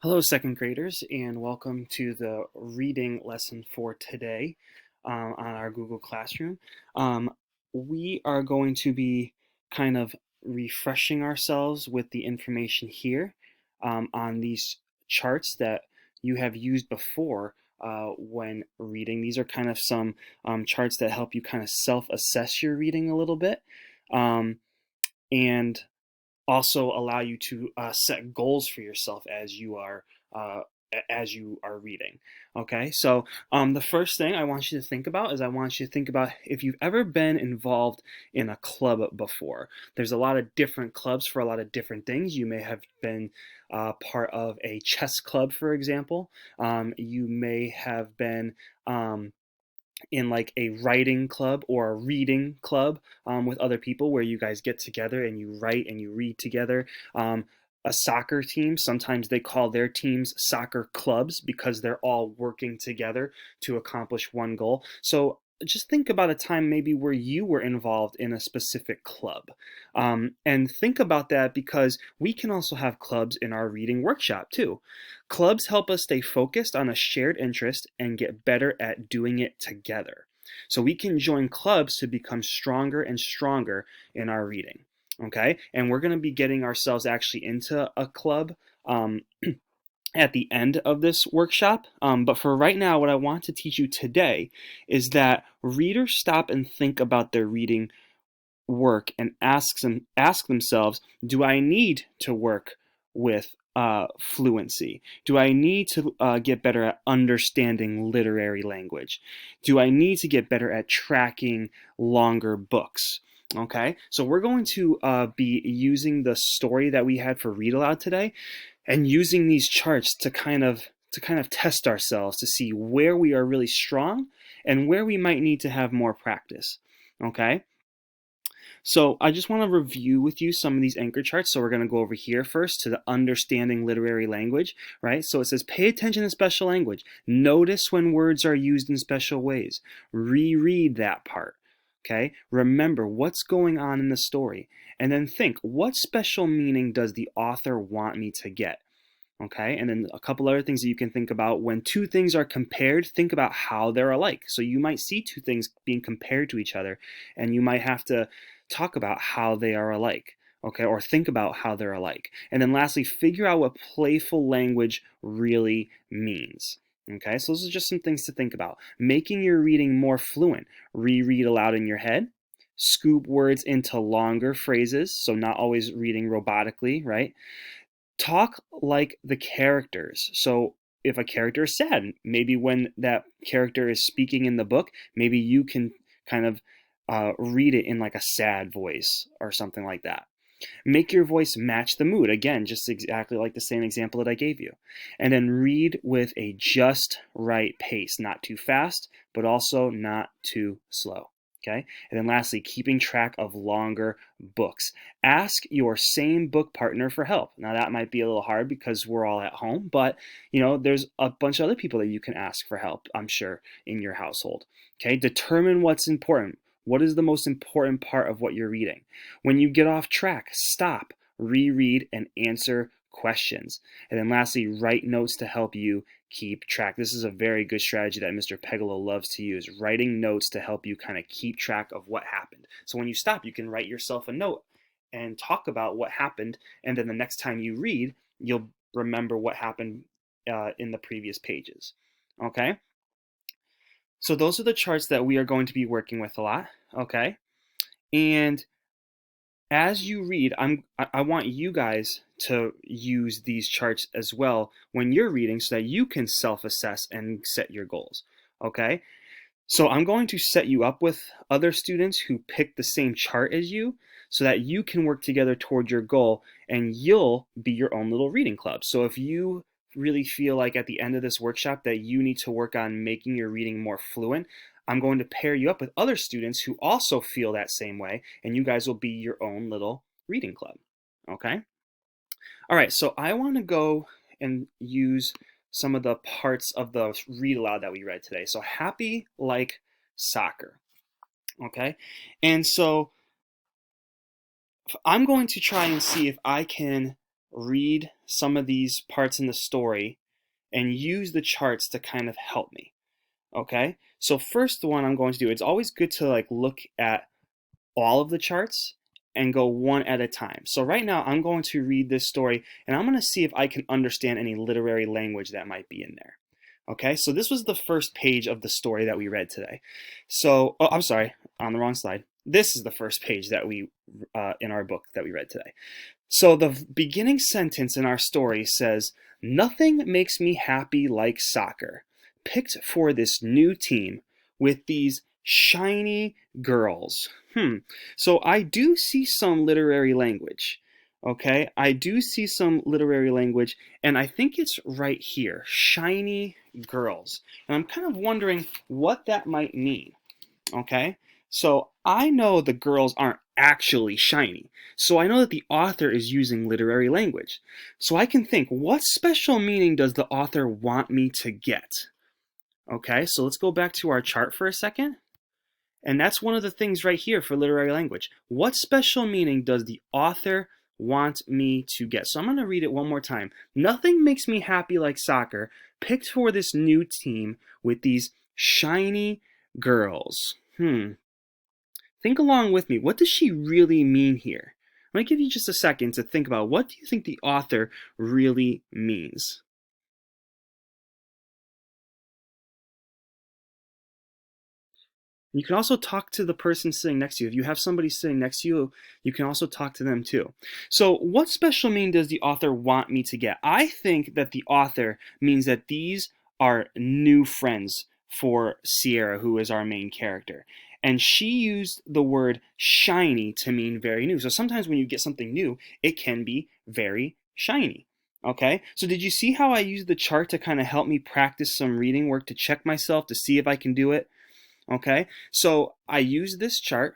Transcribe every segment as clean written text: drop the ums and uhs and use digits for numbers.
Hello, second graders, and welcome to the reading lesson for today on our Google Classroom. Um, we are going to be kind of refreshing ourselves with the information here on these charts that you have used before when reading. These are kind of some charts that help you kind of self-assess your reading a little bit. And also allow you to set goals for yourself uh, as you are reading. Okay, so the first thing I want you to think about is I want you to think about if you've ever been involved in a club before. There's a lot of different clubs for a lot of different things. You may have been part of a chess club, for example. You may have been in like a writing club or a reading club with other people where you guys get together and you write and you read together. A soccer team, sometimes they call their teams soccer clubs because they're all working together to accomplish one goal. So just think about a time maybe where you were involved in a specific club. And think about that because we can also have clubs in our reading workshop too. Clubs help us stay focused on a shared interest and get better at doing it together. So we can join clubs to become stronger and stronger in our reading. Okay, and we're going to be getting ourselves actually into a club at the end of this workshop. But for right now, what I want to teach you today is that readers stop and think about their reading work and ask themselves, do I need to work with fluency? Do I need to get better at understanding literary language? Do I need to get better at tracking longer books? Okay, so we're going to be using the story that we had for read aloud today, and using these charts to kind of test ourselves to see where we are really strong and where we might need to have more practice. Okay. So I just want to review with you some of these anchor charts. So we're going to go over here first to the understanding literary language, right? So it says pay attention to special language. Notice when words are used in special ways. Reread that part. Okay? Remember what's going on in the story. And then think, what special meaning does the author want me to get? Okay, and then a couple other things that you can think about. When two things are compared, think about how they're alike. So you might see two things being compared to each other, and you might have to talk about how they are alike. Okay, or think about how they're alike. And then lastly, figure out what playful language really means. Okay, so those are just some things to think about. Making your reading more fluent. Reread aloud in your head. Scoop words into longer phrases, so not always reading robotically, right? Talk like the characters. So if a character is sad, maybe when that character is speaking in the book, maybe you can kind of read it in like a sad voice or something like that. Make your voice match the mood. Again, just exactly like the same example that I gave you. And then read with a just right pace, not too fast, but also not too slow. Okay. And then lastly, keeping track of longer books. Ask your same book partner for help. Now that might be a little hard because we're all at home, but there's a bunch of other people that you can ask for help, I'm sure, in your household. Okay. Determine what's important. What is the most important part of what you're reading? When you get off track, stop, reread, and answer questions. And then lastly, write notes to help you keep track. This is a very good strategy that Mr. Pegalo loves to use, writing notes to help you kind of keep track of what happened. So when you stop, you can write yourself a note and talk about what happened, and then the next time you read, you'll remember what happened in the previous pages. Okay? So those are the charts that we are going to be working with a lot. Okay? And as you read, I want you guys to use these charts as well when you're reading so that you can self-assess and set your goals. Okay? So I'm going to set you up with other students who pick the same chart as you so that you can work together toward your goal and you'll be your own little reading club. So if you really feel like at the end of this workshop that you need to work on making your reading more fluent, I'm going to pair you up with other students who also feel that same way, and you guys will be your own little reading club. Okay? All right, so I want to go and use some of the parts of the read aloud that we read today. So happy like soccer. Okay? And so I'm going to try and see if I can read some of these parts in the story and use the charts to kind of help me. Okay? So first the one I'm going to do, it's always good to like look at all of the charts and go one at a time. So right now I'm going to read this story and I'm going to see if I can understand any literary language that might be in there. Okay, so this was the first page of the story that we read today. So, oh, I'm sorry, on the wrong slide. This is the first page that we, in our book that we read today. So the beginning sentence in our story says, "Nothing makes me happy like soccer. Picked for this new team with these shiny girls." So I do see some literary language. Okay, I do see some literary language, and I think it's right here, shiny girls. And I'm kind of wondering what that might mean. Okay, so I know the girls aren't actually shiny. So I know that the author is using literary language. So I can think, what special meaning does the author want me to get? Okay, so let's go back to our chart for a second. And that's one of the things right here for literary language. What special meaning does the author want me to get? So I'm going to read it one more time. Nothing makes me happy like soccer, picked for this new team with these shiny girls. Think along with me. What does she really mean here? I'm going to give you just a second to think about what do you think the author really means? You can also talk to the person sitting next to you. If you have somebody sitting next to you, you can also talk to them too. So what special meaning does the author want me to get? I think that the author means that these are new friends for Sierra, who is our main character. And she used the word shiny to mean very new. So sometimes when you get something new, it can be very shiny. Okay, so did you see how I used the chart to kind of help me practice some reading work to check myself to see if I can do it? Okay, so I use this chart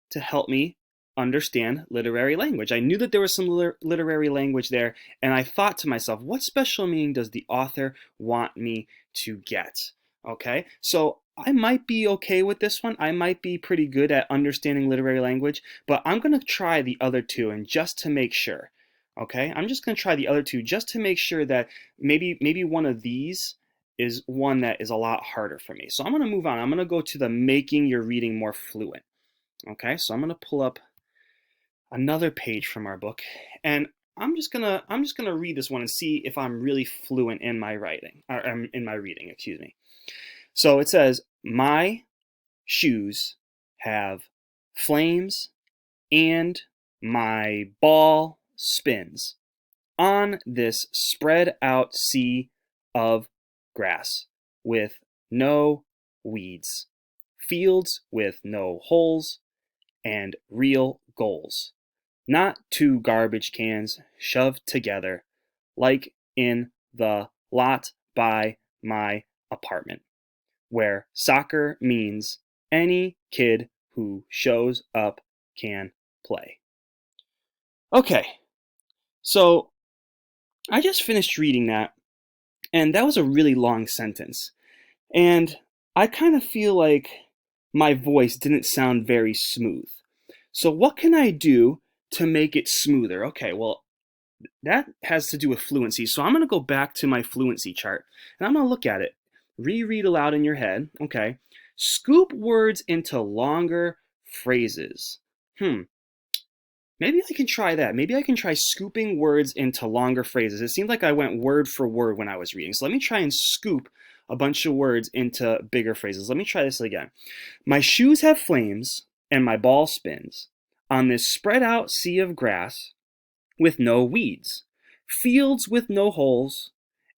to help me understand literary language. I knew that there was some literary language there, and I thought to myself, what special meaning does the author want me to get? Okay, so I might be okay with this one. I might be pretty good at understanding literary language, but I'm going to try the other two and just to make sure. Okay, I'm just going to try the other two just to make sure that maybe one of these is one that is a lot harder for me. So I'm going to move on. I'm going to go to the making your reading more fluent. Okay, so I'm going to pull up another page from our book, and I'm just gonna read this one and see if I'm really fluent in my writing, or in my reading, excuse me. So it says, "My shoes have flames, and my ball spins on this spread out sea of grass with no weeds, fields with no holes, and real goals. Not two garbage cans shoved together like in the lot by my apartment, where soccer means any kid who shows up can play." Okay, so I just finished reading that, and that was a really long sentence. And I kind of feel like my voice didn't sound very smooth. So what can I do to make it smoother? Okay, well, that has to do with fluency. So I'm going to go back to my fluency chart and I'm going to look at it. Reread aloud in your head. Okay. Scoop words into longer phrases. Maybe I can try that. Maybe I can try scooping words into longer phrases. It seemed like I went word for word when I was reading. So let me try and scoop a bunch of words into bigger phrases. Let me try this again. My shoes have flames and my ball spins on this spread out sea of grass with no weeds, fields with no holes,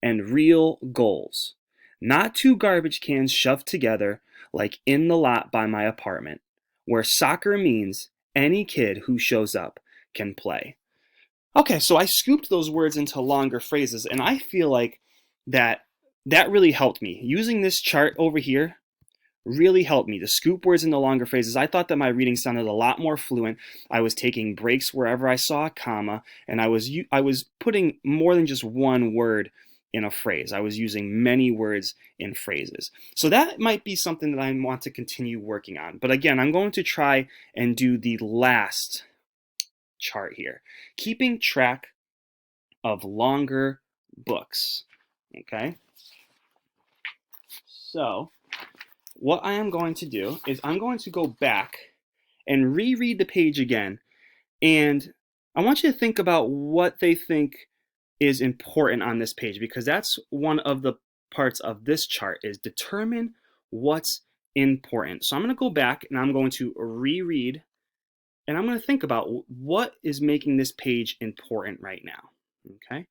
and real goals. Not two garbage cans shoved together like in the lot by my apartment, where soccer means any kid who shows up can play. Okay, so I scooped those words into longer phrases, and I feel like that really helped me. Using this chart over here really helped me. The scoop words into longer phrases. I thought that my reading sounded a lot more fluent. I was taking breaks wherever I saw a comma, and I was putting more than just one word in a phrase. I was using many words in phrases. So that might be something that I want to continue working on. But again, I'm going to try and do the last chart here. Keeping track of longer books. Okay? So, what I am going to do is I'm going to go back and reread the page again. And I want you to think about what they think is important on this page, because that's one of the parts of this chart, is determine what's important. So I'm going to go back and I'm going to reread and I'm going to think about what is making this page important right now. Okay.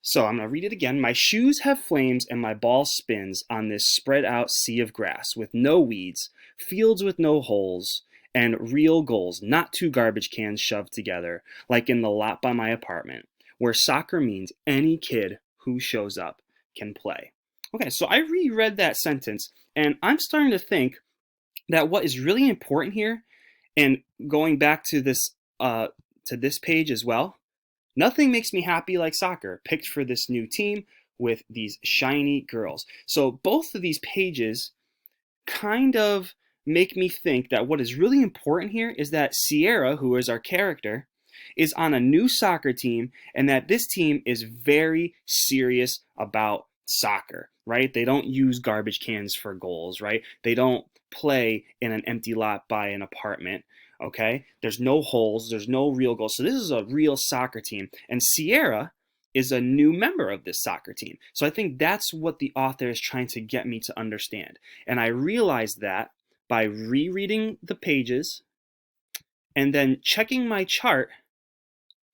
So I'm going to read it again. My shoes have flames and my ball spins on this spread out sea of grass with no weeds, fields with no holes, and real goals, not two garbage cans shoved together like in the lot by my apartment, where soccer means any kid who shows up can play. Okay, so I reread that sentence and I'm starting to think that what is really important here, and going back to this page as well, nothing makes me happy like soccer, picked for this new team with these shiny girls. So both of these pages kind of make me think that what is really important here is that Sierra, who is our character, is on a new soccer team, and that this team is very serious about soccer, right? They don't use garbage cans for goals, right? They don't play in an empty lot by an apartment. Okay, there's no holes, there's no real goals. So this is a real soccer team, and Sierra is a new member of this soccer team. So I think that's what the author is trying to get me to understand. And I realized that by rereading the pages and then checking my chart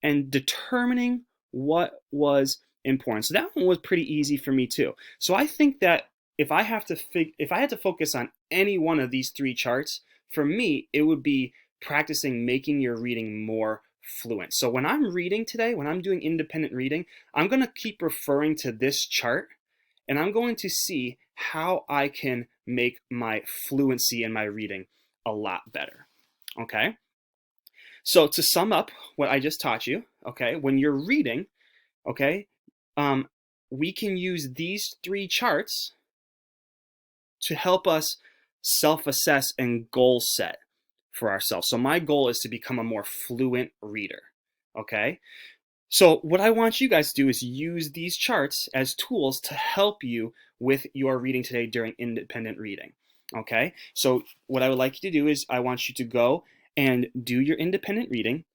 and determining what was important. So that one was pretty easy for me too. So I think that if I had to focus on any one of these three charts, for me it would be practicing making your reading more fluent. So when I'm reading today, when I'm doing independent reading, I'm going to keep referring to this chart and I'm going to see how I can make my fluency in my reading a lot better. Okay? So to sum up what I just taught you, okay, when you're reading, okay, we can use these three charts to help us self-assess and goal set for ourselves. So my goal is to become a more fluent reader, okay? So what I want you guys to do is use these charts as tools to help you with your reading today during independent reading, okay? So what I would like you to do is I want you to go and do your independent reading.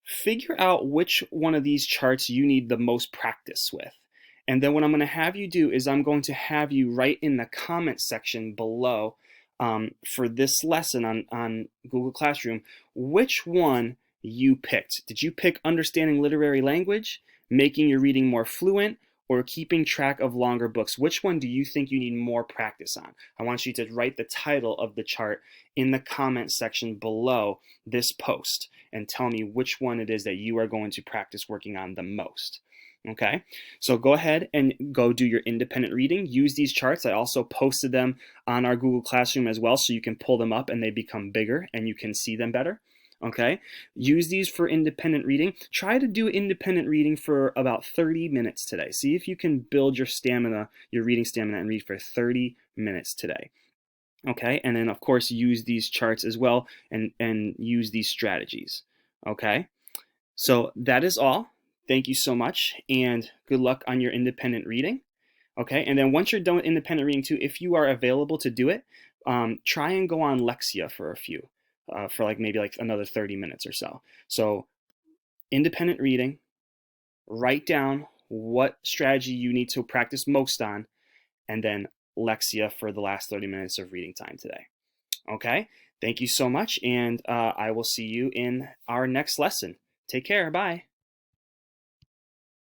Figure out which one of these charts you need the most practice with. And then what I'm going to have you do is I'm going to have you write in the comment section below for this lesson on Google Classroom which one you picked. Did you pick understanding literary language, making your reading more fluent, or keeping track of longer books? Which one do you think you need more practice on? I want you to write the title of the chart in the comment section below this post and tell me which one it is that you are going to practice working on the most. Okay, so go ahead and go do your independent reading. Use these charts. I also posted them on our Google Classroom as well, so you can pull them up and they become bigger and you can see them better. Okay, use these for independent reading. Try to do independent reading for about 30 minutes today. See if you can build your stamina, your reading stamina, and read for 30 minutes today. Okay, and then of course use these charts as well and use these strategies. Okay, so that is all. Thank you so much, and good luck on your independent reading. Okay, and then once you're done with independent reading too, if you are available to do it, try and go on Lexia for a few, for like maybe like another 30 minutes or so. So independent reading, write down what strategy you need to practice most on, and then Lexia for the last 30 minutes of reading time today. Okay, thank you so much, and I will see you in our next lesson. Take care, bye.